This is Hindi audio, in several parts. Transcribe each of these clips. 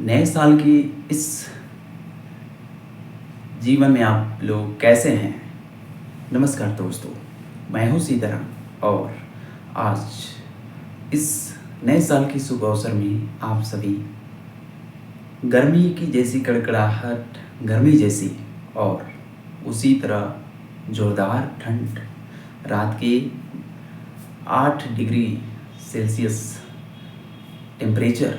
नए साल की इस जीवन में आप लोग कैसे हैं? नमस्कार दोस्तों, मैं हूँ सीताराम और आज इस नए साल की शुभ अवसर में आप सभी गर्मी की जैसी कड़कड़ाहट, गर्मी जैसी और उसी तरह ज़ोरदार ठंड, रात के 8 डिग्री सेल्सियस टेम्परेचर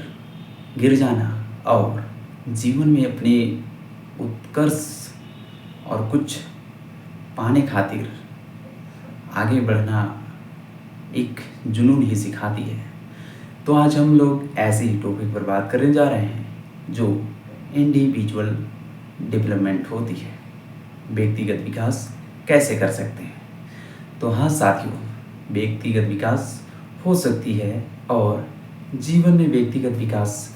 गिर जाना और जीवन में अपने उत्कर्ष और कुछ पाने खातिर आगे बढ़ना एक जुनून ही सिखाती है। तो आज हम लोग ऐसे ही टॉपिक पर बात करने जा रहे हैं जो इंडिविजुअल डेवलपमेंट होती है, व्यक्तिगत विकास कैसे कर सकते हैं। तो हाँ साथियों, व्यक्तिगत विकास हो सकती है और जीवन में व्यक्तिगत विकास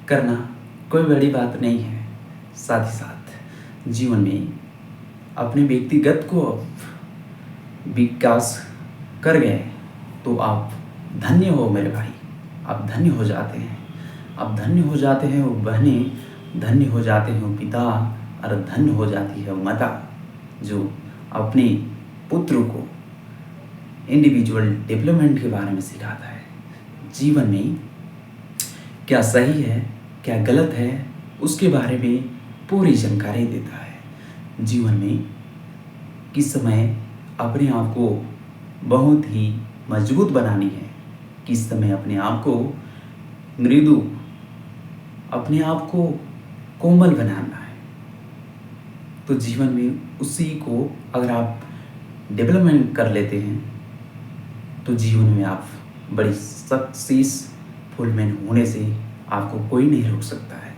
करना कोई बड़ी बात नहीं है। साथ ही साथ जीवन में अपने व्यक्तिगत को विकास कर गए तो आप धन्य हो मेरे भाई, आप धन्य हो जाते हैं, आप धन्य हो जाते हैं वो बहनें, धन्य हो जाते हैं वो पिता और धन्य हो जाती है वो माता जो अपने पुत्र को इंडिविजुअल डेवलपमेंट के बारे में सिखाता है। जीवन में क्या सही है क्या गलत है उसके बारे में पूरी जानकारी देता है। जीवन में किस समय अपने आप को बहुत ही मजबूत बनानी है, किस समय अपने आप को मृदु, अपने आप को कोमल बनाना है। तो जीवन में उसी को अगर आप डेवलपमेंट कर लेते हैं तो जीवन में आप बड़ी सक्सेसफुल मैन होने से आपको कोई नहीं रोक सकता है।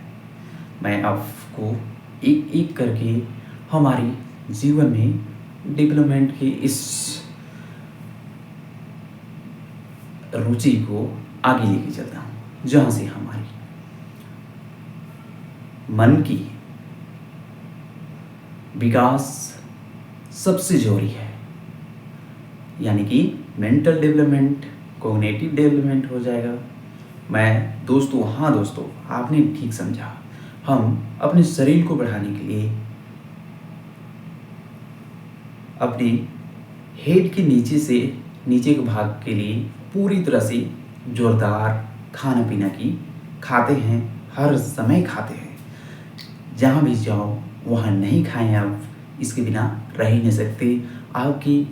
मैं आपको एक एक करके हमारी जीवन में डेवलपमेंट की इस रुचि को आगे लेके चलता हूँ, जहाँ से हमारी मन की विकास सबसे जरूरी है, यानी कि मेंटल डेवलपमेंट, कॉग्निटिव डेवलपमेंट हो जाएगा। मैं दोस्तों, हाँ दोस्तों, आपने ठीक समझा। हम अपने शरीर को बढ़ाने के लिए अपने हेड के नीचे के भाग के लिए पूरी तरह से जोरदार खाना पीना की खाते हैं, हर समय खाते हैं। जहाँ भी जाओ वहाँ नहीं खाएं आप, इसके बिना रह ही नहीं सकते। आपके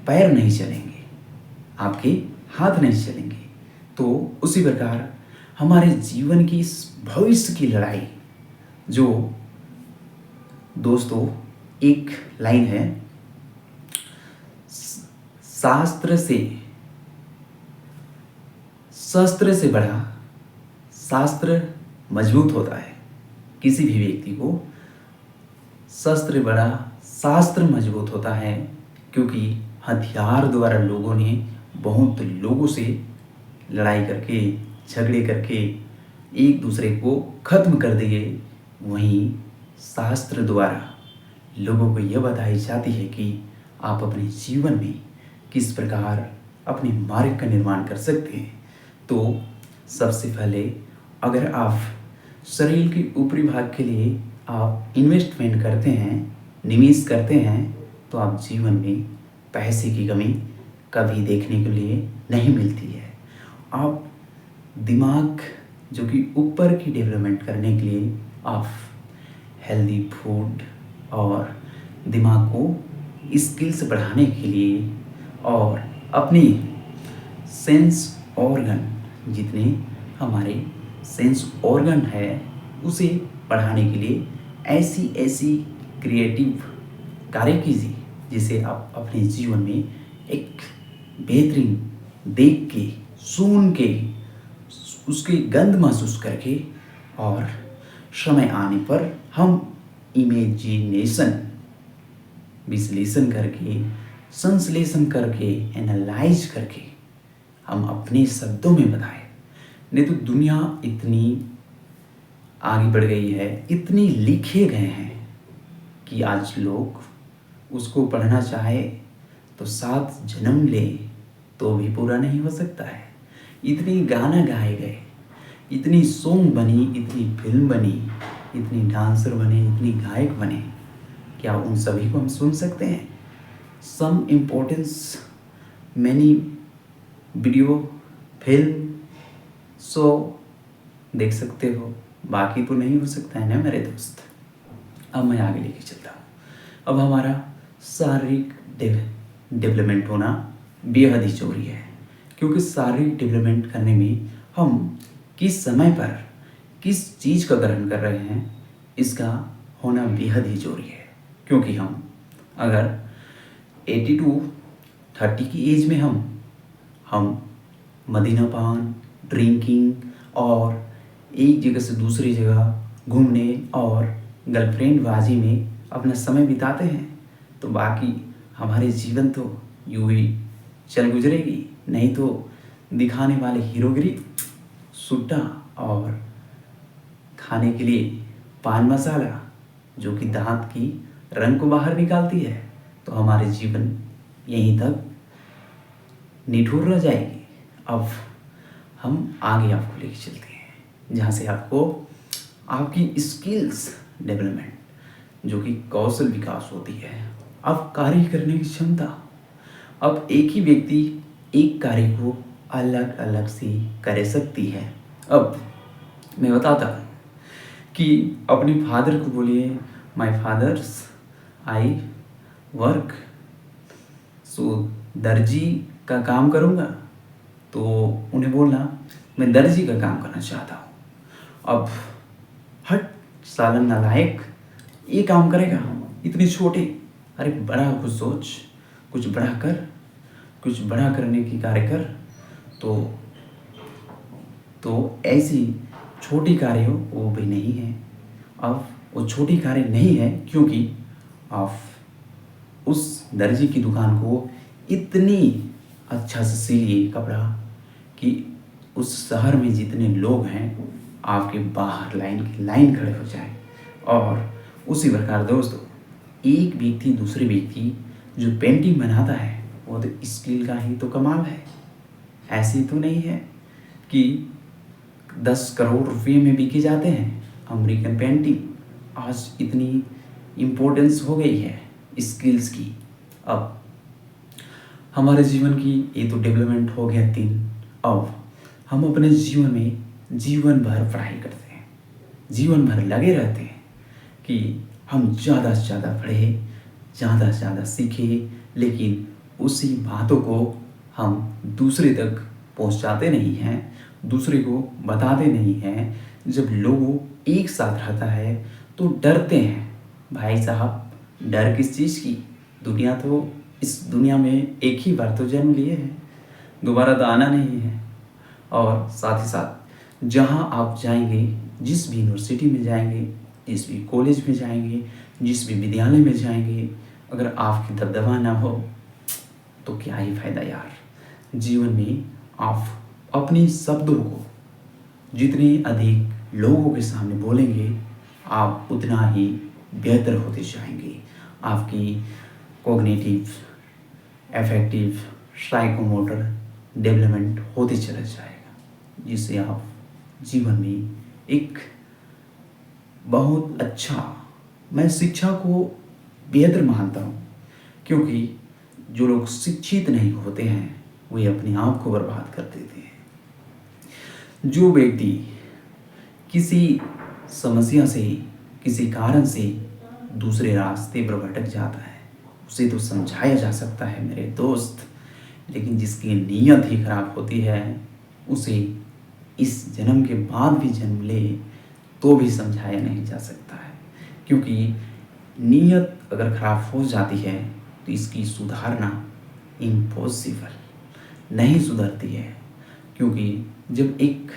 पैर नहीं चलेंगे, आपके हाथ नहीं चलेंगे। तो उसी प्रकार हमारे जीवन की इस भविष्य की लड़ाई, जो दोस्तों एक लाइन है, शस्त्र से बड़ा शास्त्र मजबूत होता है। किसी भी व्यक्ति को शस्त्र बड़ा शास्त्र मजबूत होता है, क्योंकि हथियार द्वारा लोगों ने बहुत लोगों से लड़ाई करके, झगड़े करके एक दूसरे को खत्म कर दिए। वहीं शास्त्र द्वारा लोगों को यह बताई जाती है कि आप अपने जीवन में किस प्रकार अपने मार्ग का निर्माण कर सकते हैं। तो सबसे पहले अगर आप शरीर के ऊपरी भाग के लिए आप इन्वेस्टमेंट करते हैं, निवेश करते हैं, तो आप जीवन में पैसे की कमी कभी देखने के लिए नहीं मिलती है। आप दिमाग जो कि ऊपर की डेवलपमेंट करने के लिए आप हेल्दी फूड और दिमाग को स्किल्स बढ़ाने के लिए और अपनी सेंस ऑर्गन, जितने हमारे सेंस ऑर्गन है उसे बढ़ाने के लिए ऐसी क्रिएटिव कार्य कीजिए जिसे आप अपने जीवन में एक बेहतरीन देख के, सुन के, उसकी गंध महसूस करके और समय आने पर हम इमेजिनेशन, विश्लेषण करके, संश्लेषण करके, एनालाइज करके हम अपने शब्दों में बताएं। नहीं तो दुनिया इतनी आगे बढ़ गई है, इतनी लिखे गए हैं कि आज लोग उसको पढ़ना चाहे तो 7 जन्म ले तो भी पूरा नहीं हो सकता है। इतनी गाना गाए गए, इतनी सॉन्ग बनी, इतनी फिल्म बनी, इतनी डांसर बने, इतनी गायक बने, क्या उन सभी को हम सुन सकते हैं? Some importance many video film show देख सकते हो, बाकी तो नहीं हो सकता है ना मेरे दोस्त। अब मैं आगे लेके चलता हूँ। अब हमारा शारीरिक डेवलपमेंट होना बेहद ही जरूरी है, क्योंकि शारीरिक डेवलपमेंट करने में हम किस समय पर किस चीज़ का ग्रहण कर रहे हैं, इसका होना बेहद ही जरूरी है। क्योंकि हम अगर 80 to 30 की एज में हम मदिरापान, ड्रिंकिंग और एक जगह से दूसरी जगह घूमने और गर्लफ्रेंड बाजी में अपना समय बिताते हैं, तो बाकी हमारे जीवन तो यूं ही चल गुजरेगी। नहीं तो दिखाने वाले हीरोगिरी, सुट्टा और खाने के लिए पान मसाला जो कि दांत की रंग को बाहर निकालती है, तो हमारे जीवन यहीं तक निठुर रह जाएगी। अब हम आगे आपको लेके चलते हैं, जहाँ से आपको आपकी स्किल्स डेवलपमेंट जो कि कौशल विकास होती है, अब कार्य करने की क्षमता। अब एक ही व्यक्ति एक कार्य को अलग अलग से कर सकती है। अब मैं बताता हूँ कि अपने फादर को बोलिए, माय फादर्स आई वर्क, सो दर्जी का काम करूँगा, तो उन्हें बोलना मैं दर्जी का काम करना चाहता हूँ। अब हट सालन नालायक, ये काम करेगा इतने छोटे, अरे बड़ा कुछ सोच, कुछ बड़ा कर, कुछ बड़ा करने की कार्य कर। तो ऐसी छोटी कार्य वो भी नहीं है। अब वो छोटी कार्य नहीं है क्योंकि आप उस दर्जी की दुकान को इतनी अच्छा से सिलिए कपड़ा कि उस शहर में जितने लोग हैं आपके बाहर लाइन खड़े हो जाए। और उसी प्रकार दोस्तों, एक व्यक्ति दूसरे व्यक्ति जो पेंटिंग बनाता है वो तो स्किल का ही तो कमाल है। ऐसी तो नहीं है कि 10 करोड़ रुपए में बिके जाते हैं अमेरिकन पेंटिंग। आज इतनी इम्पोर्टेंस हो गई है स्किल्स की। अब हमारे जीवन की ये तो डेवलपमेंट हो गया 3। अब हम अपने जीवन में जीवन भर पढ़ाई करते हैं, जीवन भर लगे रहते हैं कि हम ज़्यादा से ज़्यादा पढ़े, ज़्यादा से ज़्यादा सीखे, लेकिन उसी बातों को हम दूसरे तक पहुंचाते नहीं हैं, दूसरे को बताते नहीं हैं। जब लोग एक साथ रहता है तो डरते हैं। भाई साहब, डर किस चीज़ की? दुनिया तो इस दुनिया में एक ही बार तो जन्म लिए हैं, दोबारा तो आना नहीं है। और साथ ही साथ जहाँ आप जाएंगे, जिस भी यूनिवर्सिटी में जाएंगे, जिस भी कॉलेज में जाएंगे, जिस भी विद्यालय में जाएंगे, अगर आपकी दबदबा ना हो तो क्या ही फायदा यार। जीवन में आप अपने शब्दों को जितने अधिक लोगों के सामने बोलेंगे, आप उतना ही बेहतर होते जाएंगे। आपकी कॉग्निटिव, एफेक्टिव, साइकोमोटर डेवलपमेंट होते चला जाएगा, जिससे आप जीवन में एक बहुत अच्छा, मैं शिक्षा को बेहतर मानता हूँ, क्योंकि जो लोग शिक्षित नहीं होते हैं वे अपने आप को बर्बाद कर देते हैं। जो व्यक्ति किसी समस्या से, किसी कारण से दूसरे रास्ते पर भटक जाता है, उसे तो समझाया जा सकता है मेरे दोस्त, लेकिन जिसकी नीयत ही खराब होती है उसे इस जन्म के बाद भी जन्म ले तो भी समझाया नहीं जा सकता है। क्योंकि नीयत अगर खराब हो जाती है तो इसकी सुधारना इम्पॉसिबल, नहीं सुधरती है। क्योंकि जब एक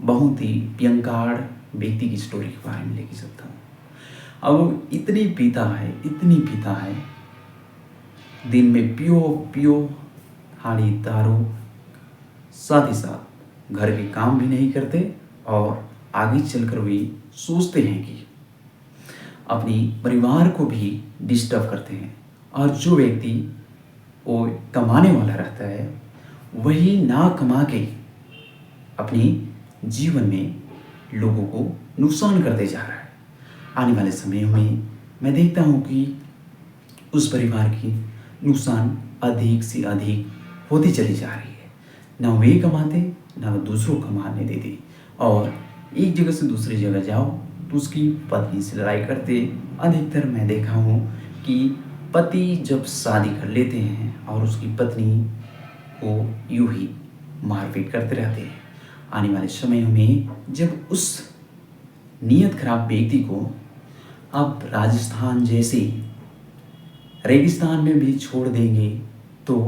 बहुत ही भयंकर व्यक्ति की स्टोरी के बारे में लेके चलता हूँ, अब वो इतनी पीता है, दिन में पियो हाड़ी दारू, साथ ही साथ घर के काम भी नहीं करते और आगे चलकर वे सोचते हैं कि अपनी परिवार को भी डिस्टर्ब करते हैं। और जो व्यक्ति वो कमाने वाला रहता है वही ना कमा के अपनी जीवन में लोगों को नुकसान करते जा रहा है। आने वाले समय में मैं देखता हूँ कि उस परिवार की नुकसान अधिक से अधिक होती चली जा रही है। ना वे कमाते, ना वो दूसरों को कमाने देते, और एक जगह से दूसरी जगह जाओ तो उसकी पत्नी से लड़ाई करते। अधिकतर मैं देखा हूँ कि पति जब शादी कर लेते हैं और उसकी पत्नी को यूं ही मारपीट करते रहते हैं। आने वाले समय में जब उस नियत खराब व्यक्ति को अब राजस्थान जैसे रेगिस्तान में भी छोड़ देंगे तो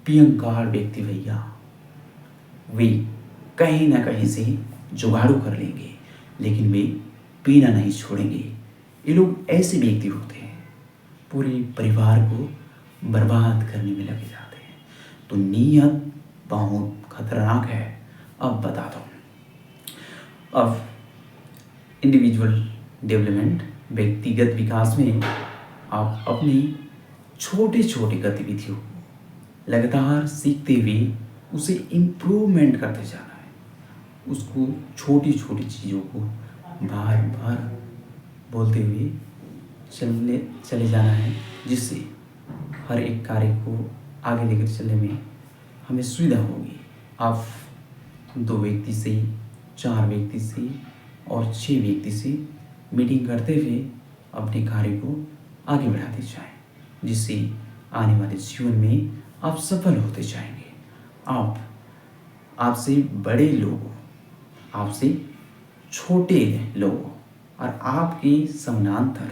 पियंकार व्यक्ति भैया वे कहीं ना कहीं से जुगाड़ू कर लेंगे, लेकिन वे पीना नहीं छोड़ेंगे। ये लोग ऐसे व्यक्ति होते हैं, पूरे परिवार को बर्बाद करने में लगे जाते हैं। तो नीयत बहुत खतरनाक है। अब बताता हूँ। अब इंडिविजुअल डेवलपमेंट, व्यक्तिगत विकास में आप अपनी छोटे छोटे गतिविधियों को लगातार सीखते हुए उसे इम्प्रूवमेंट करते जाना है। उसको छोटी छोटी चीज़ों को बार बार बोलते हुए चले जाना है, जिससे हर एक कार्य को आगे लेकर चलने में हमें सुविधा होगी। आप 2 व्यक्ति से, 4 व्यक्ति से और 6 व्यक्ति से मीटिंग करते हुए अपने कार्य को आगे बढ़ाते जाएं, जिससे आने वाले जीवन में आप सफल होते जाएंगे। आपसे बड़े लोगों, आपसे छोटे लोगों और आपके समानांतर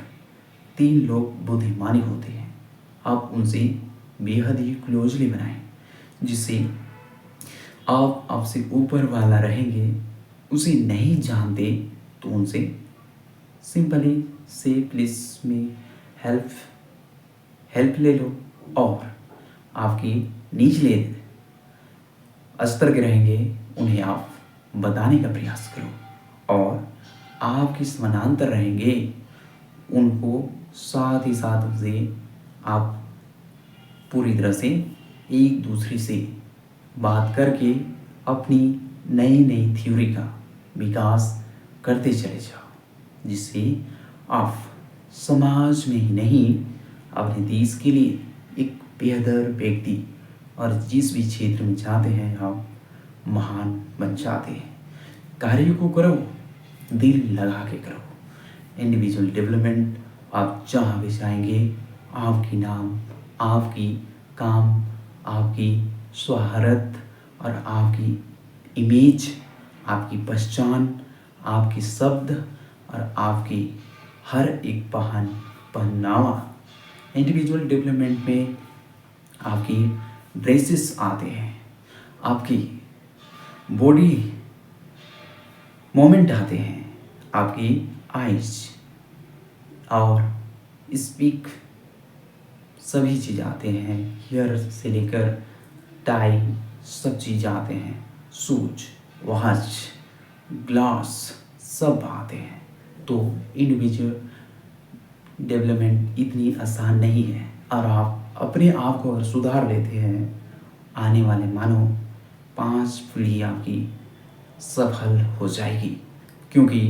3 लोग बुद्धिमानी होते हैं। आप उनसे बेहद ही क्लोजली बनाएं, जिससे आप आपसे ऊपर वाला रहेंगे। उसे नहीं जानते तो उनसे सिंपली से प्लीज में हेल्प ले लो, और आपकी निचले स्तर के रहेंगे उन्हें आप बताने का प्रयास करो, और आपके समानांतर रहेंगे उनको साथ ही साथ उनसे आप पूरी तरह से एक दूसरे से बात करके अपनी नई नई थ्योरी का विकास करते चले जाओ, जिससे आप समाज में ही नहीं अपने देश के लिए एक बेहतर व्यक्ति और जिस भी क्षेत्र में जाते हैं आप महान बन जाते हैं। कार्य को करो, दिल लगा के करो। इंडिविजुअल डेवलपमेंट आप जहाँ भी जाएंगे, आपकी नाम, आपकी काम, आपकी शोहरत और आपकी इमेज, आपकी पहचान, आपके शब्द और आपकी हर एक पहनावा, इंडिविजुअल डेवलपमेंट में आपकी ड्रेसेस आते हैं, आपकी बॉडी मोमेंट आते हैं, आपकी आइज और स्पीक सभी चीज़ आते हैं। हेयर से लेकर टाई सब चीज़ आते हैं, शूज, वॉच, ग्लास सब आते हैं। तो इंडिविजुअल डेवलपमेंट इतनी आसान नहीं है, और आप अपने आप को अगर सुधार लेते हैं, आने वाले मानो 5 पीढ़ी आपकी सफल हो जाएगी। क्योंकि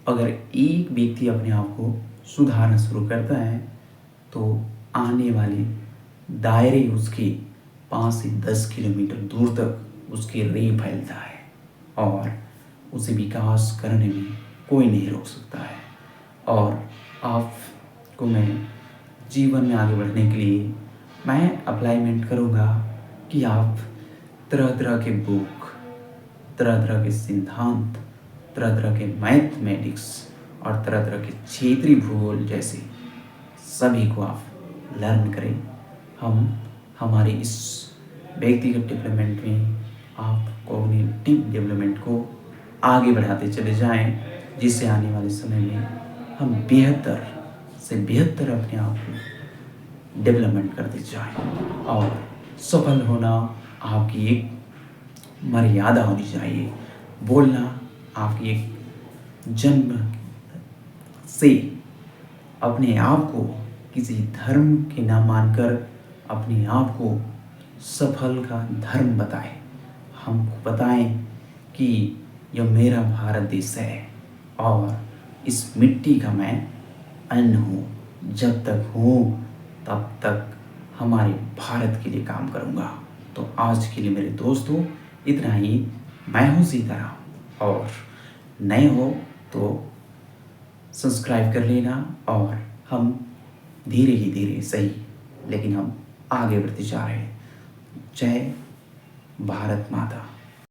अगर एक व्यक्ति अपने आप को सुधारना शुरू करता है तो आने वाले दायरे उसके 5 से 10 किलोमीटर दूर तक उसके रे फैलता है, और उसे विकास करने में कोई नहीं रोक सकता है। और आपको मैं जीवन में आगे बढ़ने के लिए मैं अप्लाईमेंट करूँगा कि आप तरह तरह के बुक, तरह तरह के सिद्धांत, तरह तरह के मैथमेटिक्स और तरह तरह के क्षेत्रीय भूगोल जैसे सभी को आप लर्न करें। हम हमारे इस व्यक्तिगत डेवलपमेंट में आप कॉग्निटिव डेवलपमेंट को आगे बढ़ाते चले जाएं, जिससे आने वाले समय में हम बेहतर से बेहतर अपने आप को डेवलपमेंट करते जाएं। और सफल होना आपकी एक मर्यादा होनी चाहिए। बोलना आपकी एक जन्म से अपने आप को किसी धर्म के ना मानकर अपने आप को सफल का धर्म बताएं। हमको बताएं कि यह मेरा भारत देश है और इस मिट्टी का मैं अन्न हूँ। जब तक हूँ तब तक हमारे भारत के लिए काम करूँगा। तो आज के लिए मेरे दोस्तों इतना ही। मैं हूँ सीताराम और नए हो तो सब्सक्राइब कर लेना और हम धीरे ही धीरे सही लेकिन हम आगे बढ़ते जा रहे हैं। जय भारत माता।